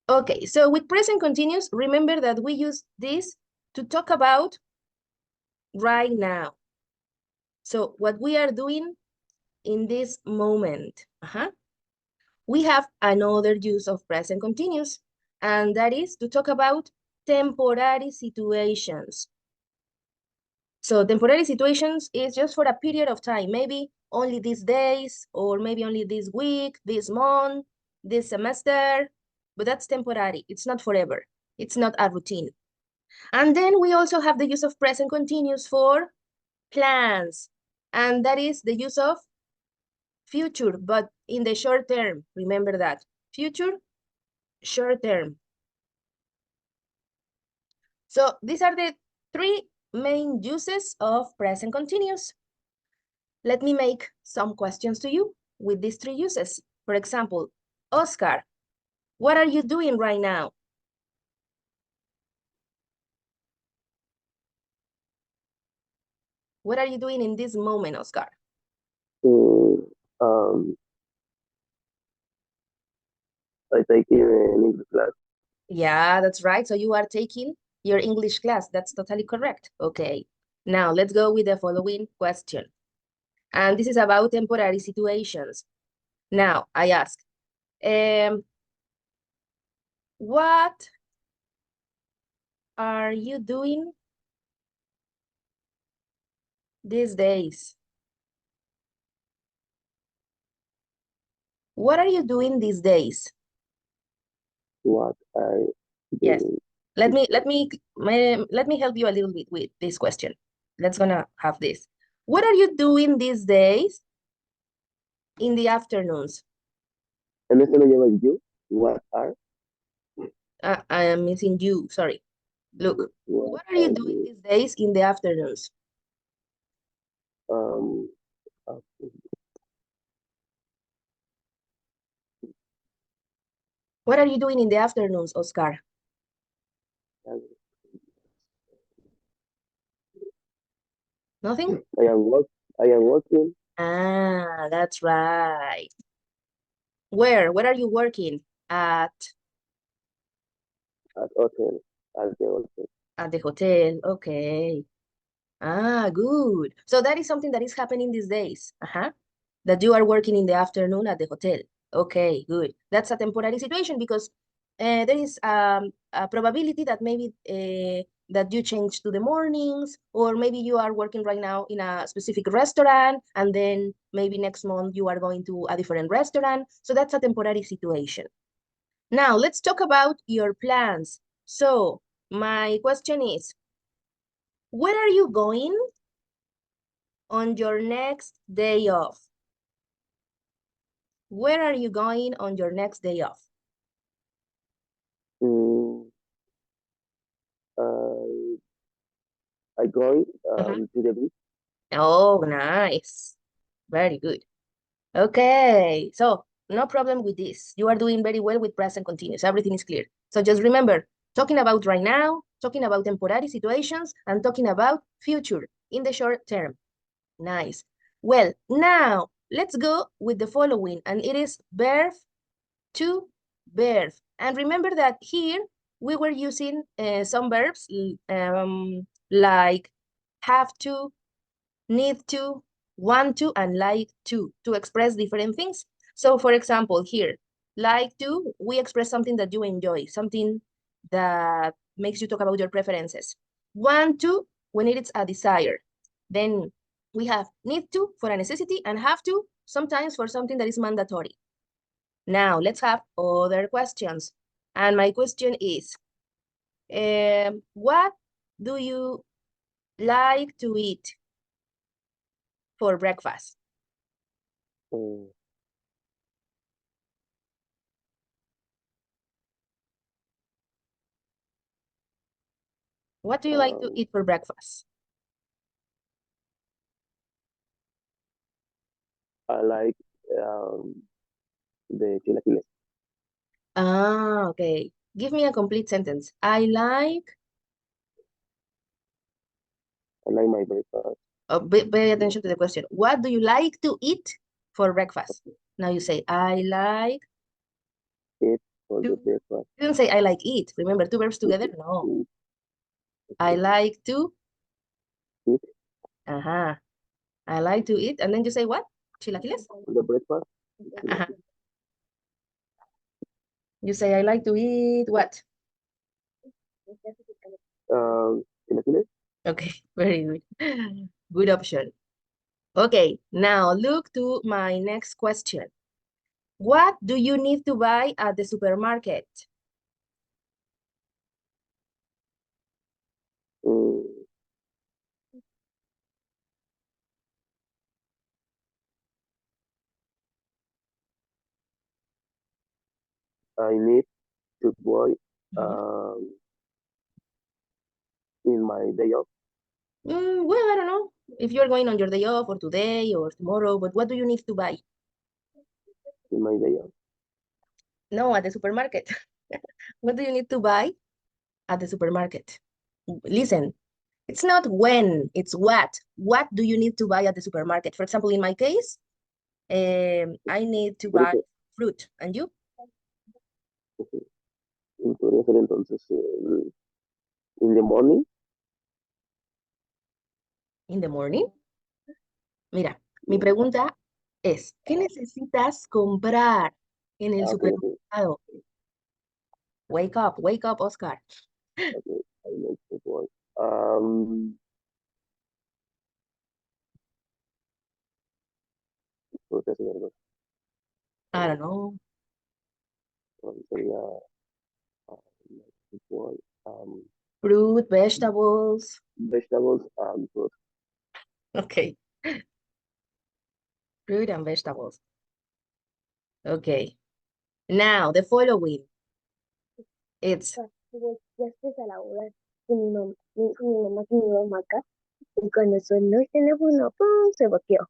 Okay, so with present continuous, remember that we use this to talk about right now. So what we are doing in this moment. We have another use of present continuous, and that is to talk about temporary situations. So temporary situations is just for a period of time, maybe only these days, or maybe only this week, this month, this semester, but that's temporary. It's not forever. It's not a routine. And then we also have the use of present continuous for plans, and that is the use of future, but in the short term. Remember that. Future, short term. So these are the three main uses of present continuous. Let me make some questions to you with these three uses. For example, Oscar, what are you doing right now? What are you doing in this moment, Oscar? Mm, um, I take an English class. Yeah, that's right. So you are taking your English class. That's totally correct. Okay. Now let's go with the following question. And this is about temporary situations. Now I ask, what are you doing these days? What are you doing these days? What I Yes. do. Let me help you a little bit with this question. Let's gonna have this. What are you doing these days in the afternoons? En eso lo lleva you. What are? I am missing you, sorry. Look, What what are you are doing you? these days in the afternoons? Um, uh, What are you doing in the afternoons, Oscar? Nothing? I am work. I am working Ah, that's right. Where? Where are you working? At at hotel. At the hotel. at the hotel. Okay. Ah, good. So that is something that is happening these days. That you are working in the afternoon at the hotel. Okay, good. That's a temporary situation because there is a probability that maybe that you change to the mornings, or maybe you are working right now in a specific restaurant, and then maybe next month you are going to a different restaurant. So that's a temporary situation. Now, let's talk about your plans. So my question is, where are you going on your next day off? Where are you going on your next day off? Mm, I I going to the beach. Oh, nice. Very good. Okay, so no problem with this. You are doing very well with present continuous. Everything is clear. So just remember, talking about right now, talking about temporary situations, and talking about future in the short term. Nice. Well, now let's go with the following, and it is verb to verb. And remember that here we were using some verbs like have to, need to, want to, and like to express different things. So for example, here, like to, we express something that you enjoy, something that makes you talk about your preferences. Want to, when it is a desire. Then we have need to for a necessity, and have to sometimes for something that is mandatory. Now let's have other questions. And my question is, what do you like to eat for breakfast? Mm, What do you like to um, eat for breakfast? I like um, the chilaquiles. Ah, okay. Give me a complete sentence. I like, I like my breakfast. pay attention to the question. What do you like to eat for breakfast? Now you say, I like Eat for the To, breakfast. you don't say I like eat. Remember, two verbs together? No. Eat, I like to, eat uh-huh. I like to eat. And then you say what? Chilaquiles? the breakfast. Uh-huh. You say I like to eat what? Chilaquiles. Okay, very good. Good option. Okay, now look to my next question. What do you need to buy at the supermarket? Mm, I need to buy Mhm. in my day off. Well, I don't know if you're going on your day off or today or tomorrow, but what do you need to buy? In my day off. No, at the supermarket. What do you need to buy at the supermarket? Listen, it's not when, it's what. What do you need to buy at the supermarket? For example, in my case, I need to buy Puede fruit. And you? podría ser entonces in the morning. In the morning. Mira, mi pregunta es, ¿qué necesitas comprar en el Okay, okay, supermercado? Wake up, Oscar. okay. I need to buy. Um, frutas y verduras. I don't know. Sería like to buy Fruit, vegetables. vegetables and fruit. Okay, fruit and vegetables. Okay. Now, the following. It's Ya estés a la hora que mi mamá que mi mamá acá y cuando sonó el teléfono, ¡pum! Se bloqueó.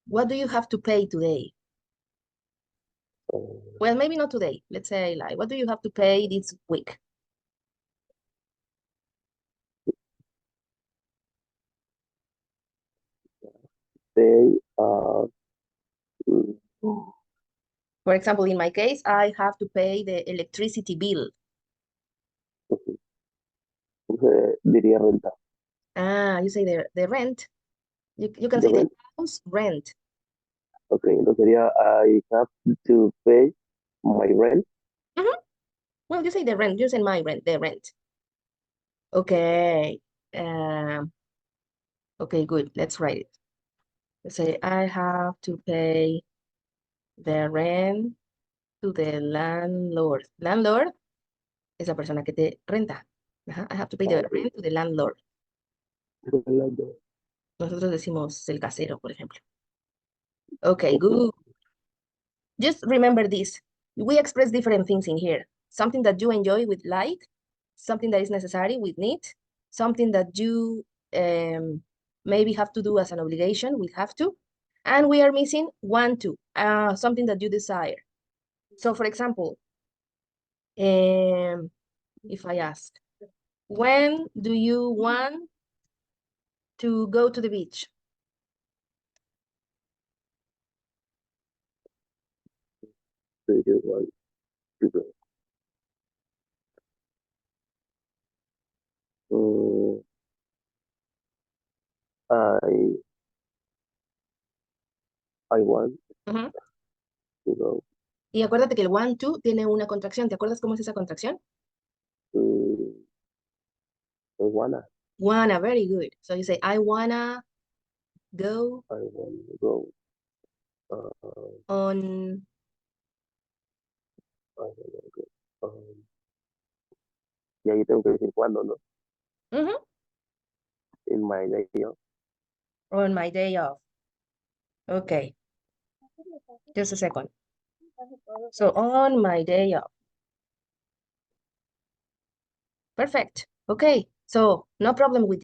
what do you have to pay today? Well, maybe not today. Let's say like, what do you have to pay this week? They are mm, For example, in my case, I have to pay the electricity bill. diría renta. Ah, you say the rent. You can The say the rent. house rent. Okay, entonces sería I have to pay my rent. Mhm. Well, you say the rent. You say my rent, the rent. Okay. Um, okay, good. Let's write it. Let's say I have to pay the rent to the landlord. Landlord es la persona que te renta. Ajá, I have to pay the Okay. rent to the landlord. Nosotros decimos el casero, por ejemplo. Okay, good. Just remember this. We express different things in here. Something that you enjoy with like, something that is necessary with need, something that you maybe have to do as an obligation, we have to. And we are missing want to, something that you desire. So for example, if I ask, when do you want to go to the beach? Do you want to go? Mm, I I want Ujú. to go Y acuérdate que el want to tiene una contracción. ¿Te acuerdas cómo es esa contracción? to Tijuana. Wanna, very good. So you say, I wanna go I want to go. Uh, on, I want to go. Y ahí tengo que decir cuándo, ¿no? mhm, In my day off. on my day off. Okay, just a second. So on my day off. Perfect. Okay, so no problem with